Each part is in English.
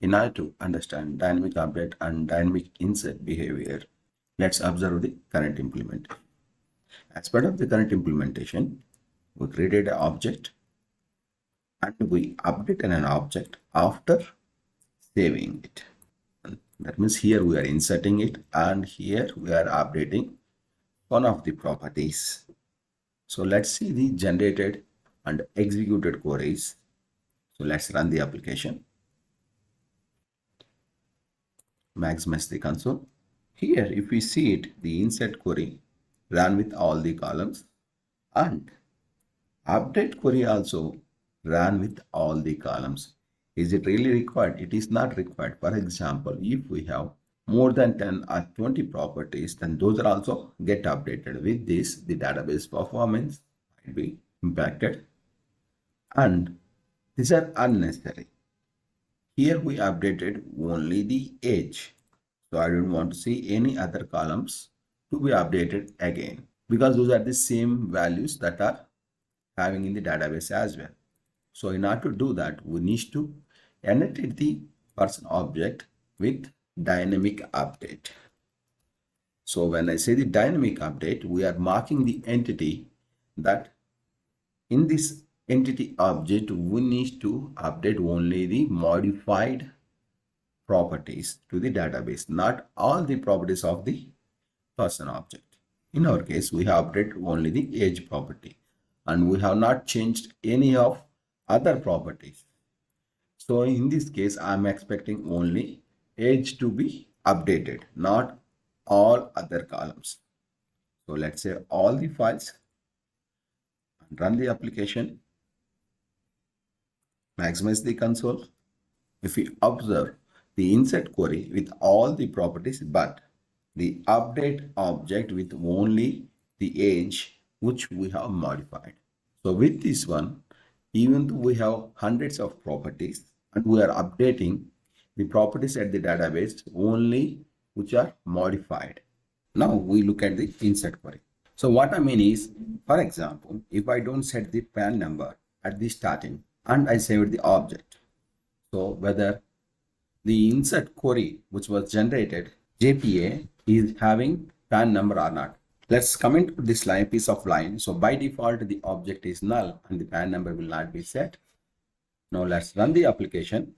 In order to understand dynamic update and dynamic insert behavior, let's observe the current implementation. As part of the current implementation, we created an object and we updated an object after saving it. That means here we are inserting it and here we are updating one of the properties. So let's see the generated and executed queries. So let's run the application. Maximize the console. Here, if we see it, the insert query ran with all the columns and update query also ran with all the columns. Is it really required? It is not required. For example, if we have more than 10 or 20 properties, then those are also get updated. With this, the database performance might be impacted and these are unnecessary. Here we updated only the age. So I don't want to see any other columns to be updated again because those are the same values that are having in the database as well. So in order to do that, we need to annotate the person object with dynamic update. So when I say the dynamic update, we are marking the entity that in this entity object, we need to update only the modified properties to the database, not all the properties of the person object. In our case, we have updated only the age property and we have not changed any of other properties. So in this case, I'm expecting only age to be updated, not all other columns. So let's say all the files and run the application. Maximize the console. If we observe the insert query with all the properties, but the update object with only the age which we have modified. So with this one, even though we have hundreds of properties and we are updating the properties at the database only which are modified. Now we look at the insert query. So what I mean is, for example, if I don't set the PAN number at the starting and I saved the object, so whether the insert query which was generated JPA is having PAN number or not. Let's comment this line, piece of line. So by default, the object is null and the PAN number will not be set. Now let's run the application.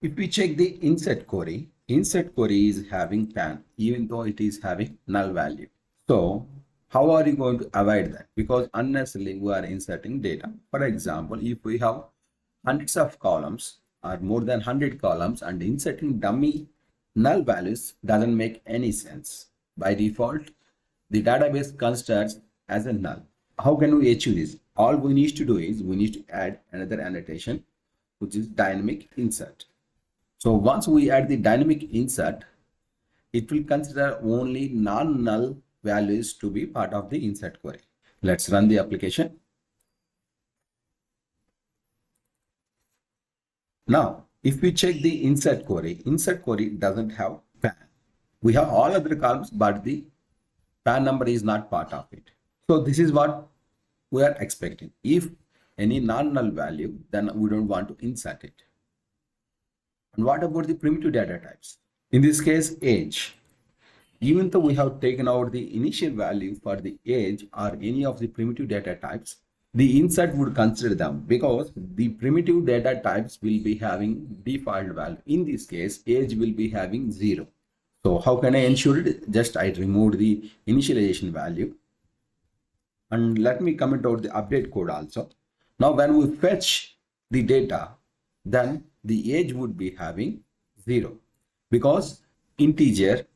If we check the insert query is having PAN even though it is having null value. So how are you going to avoid that? Because unnecessarily we are inserting data. For example, if we have hundreds of columns or more than 100 columns and inserting dummy null values doesn't make any sense. By default, the database considers as a null. How can we achieve this? All we need to do is we need to add another annotation, which is dynamic insert. So once we add the dynamic insert, it will consider only non-null values to be part of the insert query. Let's run the application. Now, if we check the insert query doesn't have PAN. We have all other columns, but the PAN number is not part of it. So this is what we are expecting. If any non-null value, then we don't want to insert it. And what about the primitive data types? In this case, age. Even though we have taken out the initial value for the age or any of the primitive data types, the insert would consider them because the primitive data types will be having default value. In this case, age will be having 0. So how can I ensure it? Just I removed the initialization value. And let me comment out the update code also. Now when we fetch the data, then the age would be having 0 because integer,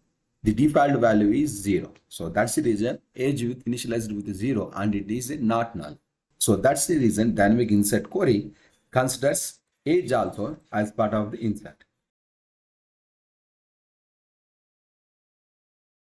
the default value is 0. So that's the reason age with initialized with 0 and it is not null. So that's the reason dynamic insert query considers age also as part of the insert.